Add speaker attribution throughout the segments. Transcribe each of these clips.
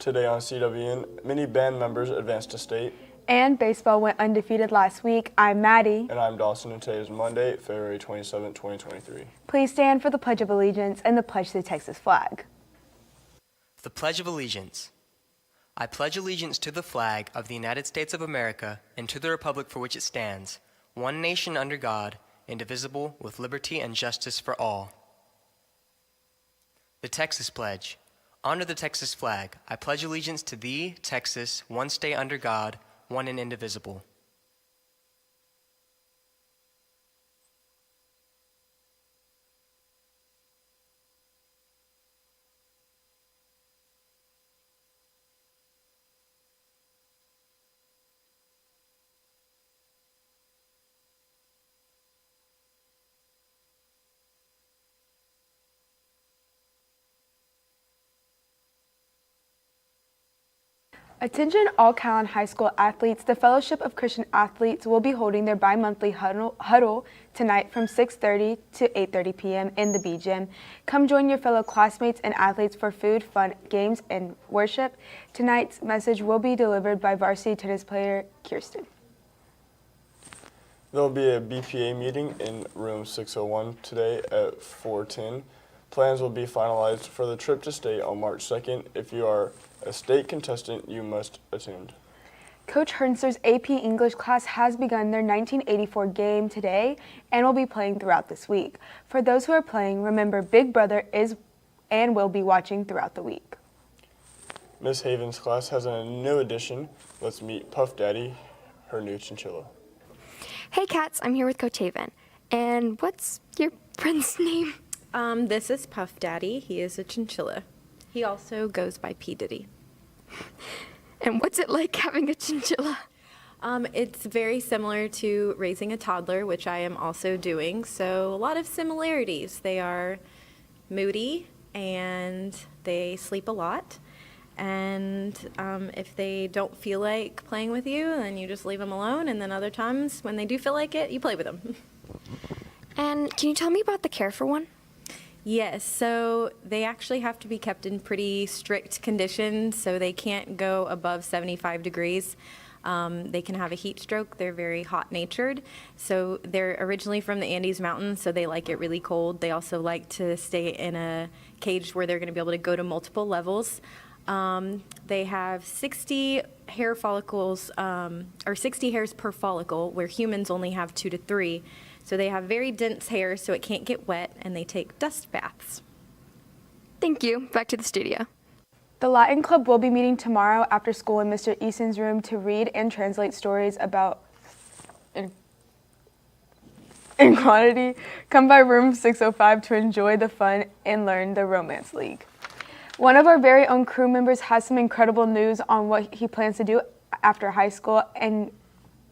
Speaker 1: Today on CWN, many band members advanced to state.
Speaker 2: And baseball went undefeated last week. I'm Maddie.
Speaker 1: And I'm Dawson, and today is Monday, February 27, 2023.
Speaker 2: Please stand for the Pledge of Allegiance and the pledge to the Texas flag.
Speaker 3: The Pledge of Allegiance. I pledge allegiance to the flag of the United States of America and to the republic for which it stands, one nation under God, indivisible, with liberty and justice for all. The Texas Pledge. Under the Texas flag, I pledge allegiance to thee, Texas, one state under God, one and indivisible.
Speaker 2: Attention all Calallen High School athletes. The Fellowship of Christian Athletes will be holding their bi-monthly huddle tonight from 6:30 to 8:30 p.m. in the B Gym. Come join your fellow classmates and athletes for food, fun, games, and worship. Tonight's message will be delivered by varsity tennis player Kirsten.
Speaker 1: There will be a BPA meeting in room 601 today at 4:10. Plans will be finalized for the trip to state on March 2nd. If you are a state contestant, you must attend.
Speaker 2: Coach Hernster's AP English class has begun their 1984 game today and will be playing throughout this week. For those who are playing, remember Big Brother is and will be watching throughout the week.
Speaker 1: Miss Haven's class has a new addition. Let's meet Puff Daddy, her new chinchilla.
Speaker 4: Hey cats, I'm here with Coach Haven. And what's your friend's name?
Speaker 5: This is Puff Daddy. He is a chinchilla. He also goes by P. Diddy.
Speaker 4: And what's it like having a chinchilla?
Speaker 5: It's very similar to raising a toddler, which I am also doing. So a lot of similarities. They are moody and they sleep a lot. And if they don't feel like playing with you, then you just leave them alone. And then other times when they do feel like it, you play with them.
Speaker 4: And can you tell me about the care for one?
Speaker 5: Yes, so they actually have to be kept in pretty strict conditions, so they can't go above 75 degrees. They can have a heat stroke. They're very hot-natured. So they're originally from the Andes Mountains, so they like it really cold. They also like to stay in a cage where they're going to be able to go to multiple levels. They have 60 hair follicles, or 60 hairs per follicle, where humans only have 2 to 3. So they have very dense hair so it can't get wet, and they take dust baths.
Speaker 4: Thank you. Back to the studio.
Speaker 2: The Latin Club will be meeting tomorrow after school in Mr. Eason's room to read and translate stories about in quantity. Come by room 605 to enjoy the fun and learn the Romance League. One of our very own crew members has some incredible news on what he plans to do after high school and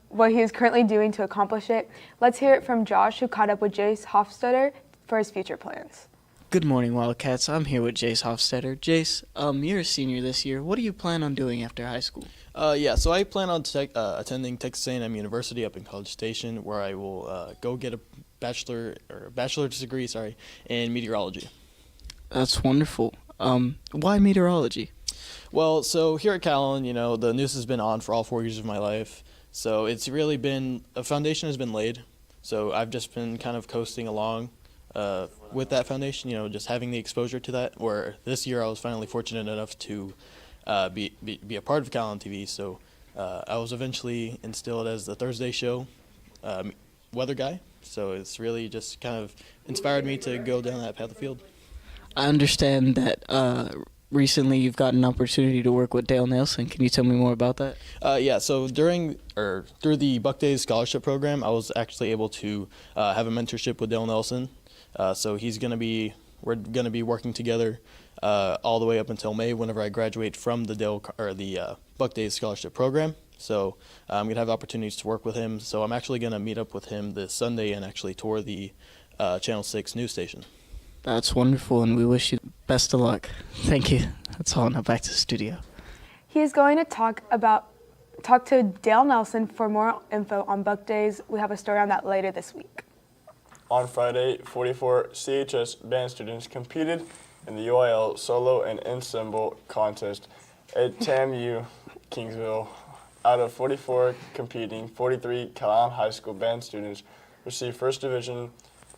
Speaker 2: what he is currently doing to accomplish it. Let's hear it from Josh, who caught up with Jace Hofstetter for his future plans.
Speaker 6: Good morning, Wildcats. I'm here with Jace Hofstetter. Jace, you're a senior this year. What do you plan on doing after high school?
Speaker 7: So I plan on attending Texas A&M University up in College Station, where I will go get a bachelor's degree, in meteorology.
Speaker 6: That's wonderful. Why meteorology?
Speaker 7: Well, so here at Calallen, the news has been on for all 4 years of my life. So it's really been, a foundation has been laid. So I've just been kind of coasting along with that foundation, just having the exposure to that. Where this year I was finally fortunate enough to be a part of Calallen TV. So I was eventually instilled as the Thursday show weather guy. So it's really just kind of inspired me to go down that path of field.
Speaker 6: I understand that recently you've got an opportunity to work with Dale Nelson. Can you tell me more about that?
Speaker 7: So through the Buck Days Scholarship Program, I was actually able to have a mentorship with Dale Nelson. So we're gonna be working together all the way up until May, whenever I graduate from the Buck Days Scholarship Program. So I'm gonna have opportunities to work with him. So I'm actually gonna meet up with him this Sunday and actually tour the Channel 6 news station.
Speaker 6: That's wonderful, and we wish you best of luck. Thank you. That's all. Now back to the studio.
Speaker 2: He is going to talk to Dale Nelson for more info on Buck Days. We have a story on that later this week.
Speaker 1: On Friday, 44 CHS band students competed in the UIL solo and ensemble contest at TAMU Kingsville. Out of 44 competing, 43 Calallen High School band students received First Division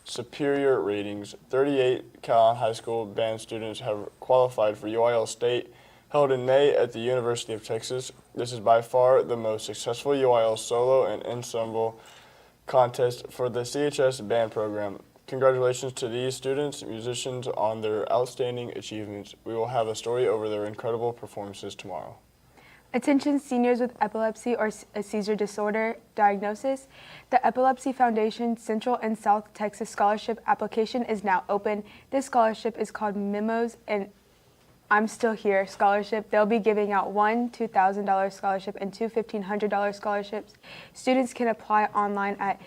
Speaker 1: superior ratings. 38 Calallen High School band students have qualified for UIL State, held in May at the University of Texas. This is by far the most successful UIL solo and ensemble contest for the CHS band program. Congratulations to these students and musicians on their outstanding achievements. We will have a story over their incredible performances tomorrow.
Speaker 2: Attention seniors with epilepsy or a seizure disorder diagnosis. The Epilepsy Foundation Central and South Texas Scholarship application is now open. This scholarship is called Memos and I'm Still Here Scholarship. They'll be giving out one $2,000 scholarship and two $1,500 scholarships. Students can apply online at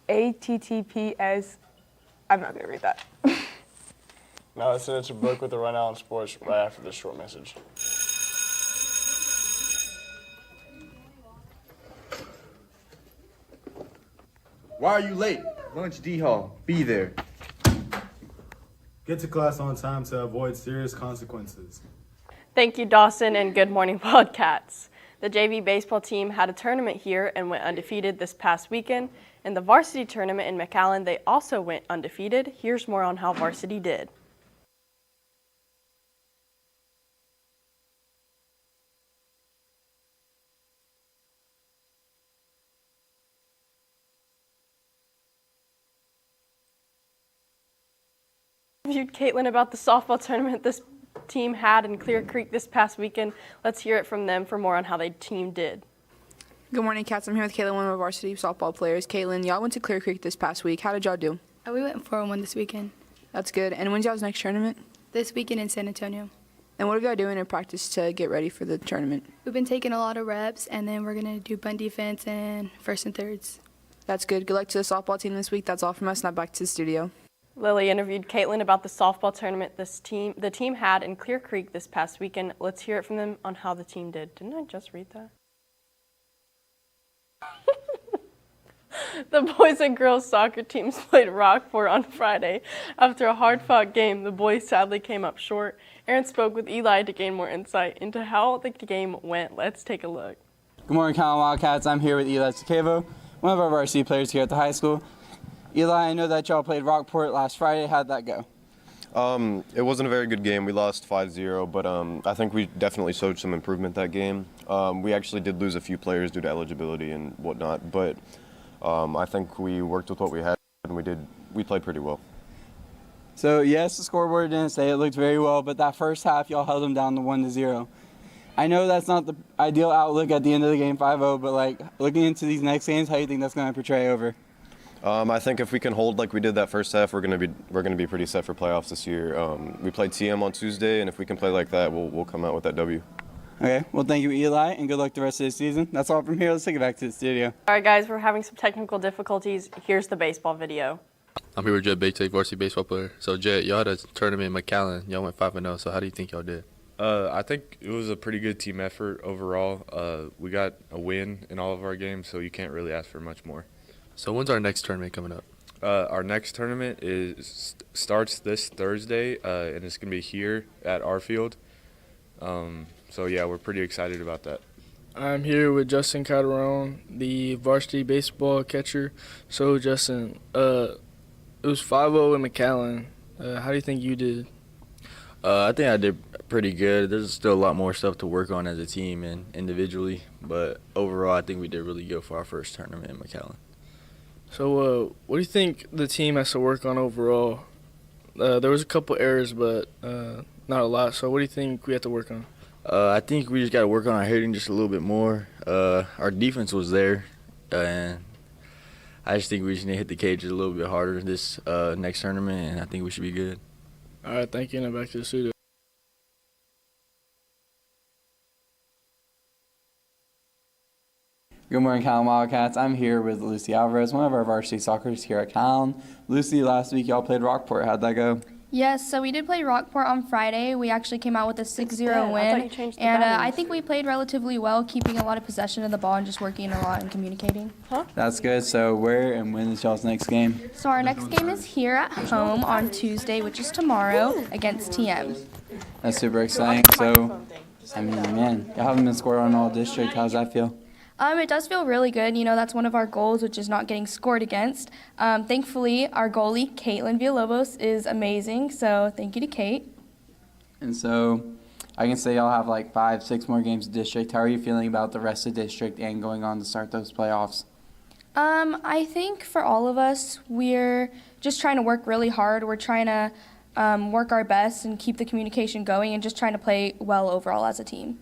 Speaker 2: https. I'm not going to read that.
Speaker 1: Now let's send it to Brooke with the rundown on sports right after this short message.
Speaker 8: Why are you late? Lunch D-Hall. Be there.
Speaker 9: Get to class on time to avoid serious consequences.
Speaker 10: Thank you, Dawson, and good morning, Wildcats. The JV baseball team had a tournament here and went undefeated this past weekend. In the varsity tournament in McAllen, they also went undefeated. Here's more on how varsity did. Interviewed Caitlin about the softball tournament this team had in Clear Creek this past weekend. Let's hear it from them for more on how the team did.
Speaker 11: Good morning, Cats. I'm here with Caitlin, one of our varsity softball players. Caitlin, y'all went to Clear Creek this past week. How did y'all do?
Speaker 12: We went 4-1 this weekend.
Speaker 11: That's good. And when's y'all's next tournament?
Speaker 12: This weekend in San Antonio.
Speaker 11: And what have y'all doing in practice to get ready for the tournament?
Speaker 12: We've been taking a lot of reps, and then we're going to do bunt defense and first and thirds.
Speaker 11: That's good. Good luck to the softball team this week. That's all from us. Now back to the studio.
Speaker 10: Lily interviewed Caitlin about the softball tournament the team had in Clear Creek this past weekend. Let's hear it from them on how the team did. Didn't I just read that? The boys and girls soccer teams played Rockport on Friday. After a hard-fought game, the boys sadly came up short. Aaron spoke with Eli to gain more insight into how the game went. Let's take a look.
Speaker 13: Good morning, Calallen Wildcats. I'm here with Eli Sakevo, one of our varsity players here at the high school. Eli, I know that y'all played Rockport last Friday. How'd that go?
Speaker 14: It wasn't a very good game. We lost 5-0, but I think we definitely showed some improvement that game. We actually did lose a few players due to eligibility and whatnot, but I think we worked with what we had and we played pretty well.
Speaker 13: So yes, the scoreboard didn't say it looked very well, but that first half y'all held them down to 1-0. I know that's not the ideal outlook at the end of the game 5-0, but like looking into these next games, how do you think that's going to portray over?
Speaker 14: I think if we can hold like we did that first half, we're gonna be pretty set for playoffs this year. We played TM on Tuesday, and if we can play like that, we'll come out with that W.
Speaker 13: Okay, well thank you, Eli, and good luck the rest of the season. That's all from here. Let's take it back to the studio.
Speaker 10: All right, guys, we're having some technical difficulties. Here's the baseball video.
Speaker 15: I'm here with Jet Bates, varsity baseball player. So Jet, y'all had a tournament in McAllen. Y'all went 5-0. So how do you think y'all did?
Speaker 16: I think it was a pretty good team effort overall. We got a win in all of our games, so you can't really ask for much more.
Speaker 15: So when's our next tournament coming up?
Speaker 16: Our next tournament starts this Thursday, and it's going to be here at our field. So, yeah, we're pretty excited about that.
Speaker 17: I'm here with Justin Calderon, the varsity baseball catcher. So, Justin, it was 5-0 in McAllen. How do you think you did?
Speaker 18: I think I did pretty good. There's still a lot more stuff to work on as a team and individually, but overall I think we did really good for our first tournament in McAllen.
Speaker 17: So what do you think the team has to work on overall? There was a couple errors, but not a lot. So what do you think we have to work on?
Speaker 18: I think we just got to work on our hitting just a little bit more. Our defense was there, and I just think we just need to hit the cages a little bit harder this next tournament, and I think we should be good.
Speaker 17: All right, thank you, and back to the studio.
Speaker 13: Good morning, Calallen Wildcats. I'm here with Lucy Alvarez, one of our varsity soccers here at Calallen. Lucy, last week y'all played Rockport. How'd that go?
Speaker 19: Yes, so we did play Rockport on Friday. We actually came out with a 6-0 win, and I think we played relatively well, keeping a lot of possession of the ball and just working a lot and communicating.
Speaker 13: That's good. So where and when is y'all's next game?
Speaker 19: So our next game is here at home on Tuesday, which is tomorrow, against TM.
Speaker 13: That's super exciting. So I mean, man, y'all haven't been scored on all district. How's that feel?
Speaker 19: It does feel really good. That's one of our goals, which is not getting scored against. Thankfully, our goalie, Caitlin Villalobos, is amazing, so thank you to Kate.
Speaker 13: And so I can say y'all have like 5-6 more games of district. How are you feeling about the rest of district and going on to start those playoffs?
Speaker 19: I think for all of us, we're just trying to work really hard. We're trying to work our best and keep the communication going and just trying to play well overall as a team.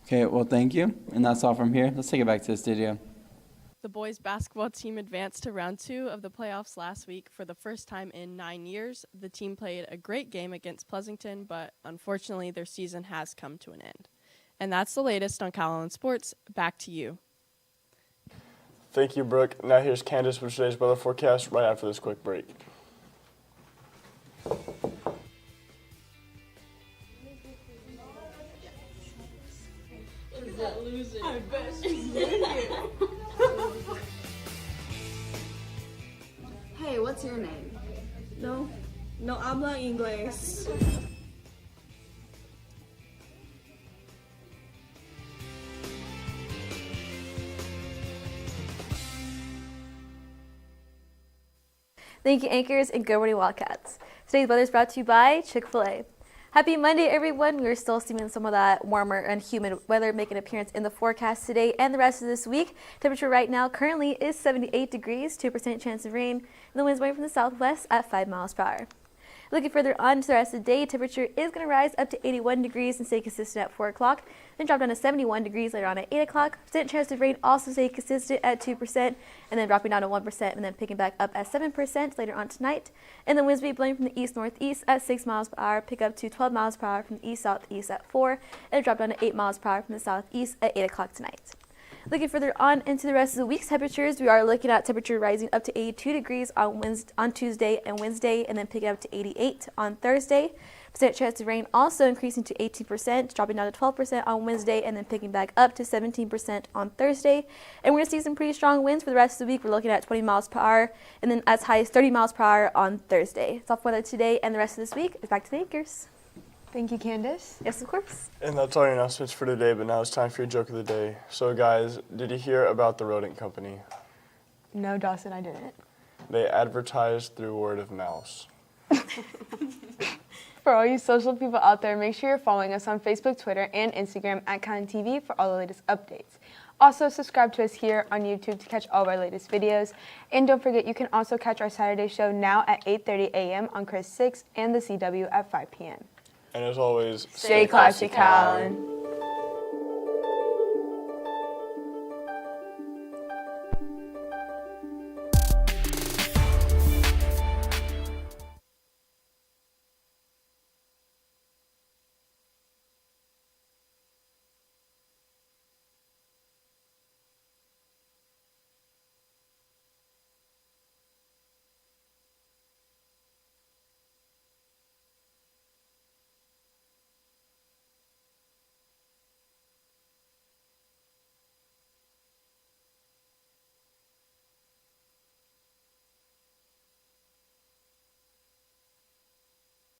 Speaker 13: Okay, well, thank you. And that's all from here. Let's take it back to the studio.
Speaker 10: The boys basketball team advanced to round 2 of the playoffs last week for the first time in 9 years. The team played a great game against Pleasanton, but unfortunately their season has come to an end. And that's the latest on Calallen Sports. Back to you.
Speaker 1: Thank you, Brooke. Now here's Candace with today's weather forecast right after this quick break.
Speaker 20: I bet she's Hey, what's your name? No habla inglés.
Speaker 21: Thank you, anchors, and good morning, Wildcats. Today's weather is brought to you by Chick-fil-A. Happy Monday, everyone. We're still seeing some of that warmer and humid weather make an appearance in the forecast today and the rest of this week. Temperature right now currently is 78 degrees, 2% chance of rain, and the wind's blowing from the southwest at 5 miles per hour. Looking further on to the rest of the day, temperature is going to rise up to 81 degrees and stay consistent at 4 o'clock, then drop down to 71 degrees later on at 8 o'clock. Percent chance of rain also stay consistent at 2%, and then dropping down to 1%, and then picking back up at 7% later on tonight. And the winds will be blowing from the east-northeast at 6 miles per hour, pick up to 12 miles per hour from the east-southeast at 4, and drop down to 8 miles per hour from the southeast at 8 o'clock tonight. Looking further on into the rest of the week's temperatures, we are looking at temperature rising up to 82 degrees on Tuesday and Wednesday, and then picking up to 88 on Thursday. Percent chance of rain also increasing to 18%, dropping down to 12% on Wednesday, and then picking back up to 17% on Thursday. And we're going to see some pretty strong winds for the rest of the week. We're looking at 20 miles per hour, and then as high as 30 miles per hour on Thursday. It's all for weather today and the rest of this week. It's back to the anchors.
Speaker 2: Thank you, Candace.
Speaker 21: Yes, of course.
Speaker 1: And that's all your announcements for today, but now it's time for your joke of the day. So guys, did you hear about the rodent company?
Speaker 2: No, Dawson, I didn't.
Speaker 1: They advertise through word of mouth.
Speaker 2: For all you social people out there, make sure you're following us on Facebook, Twitter, and Instagram at CalallenTV for all the latest updates. Also, subscribe to us here on YouTube to catch all of our latest videos. And don't forget, you can also catch our Saturday show now at 8:30 a.m. on Chris 6 and the CW at 5 p.m.
Speaker 1: And as always,
Speaker 2: stay classy, Calallen.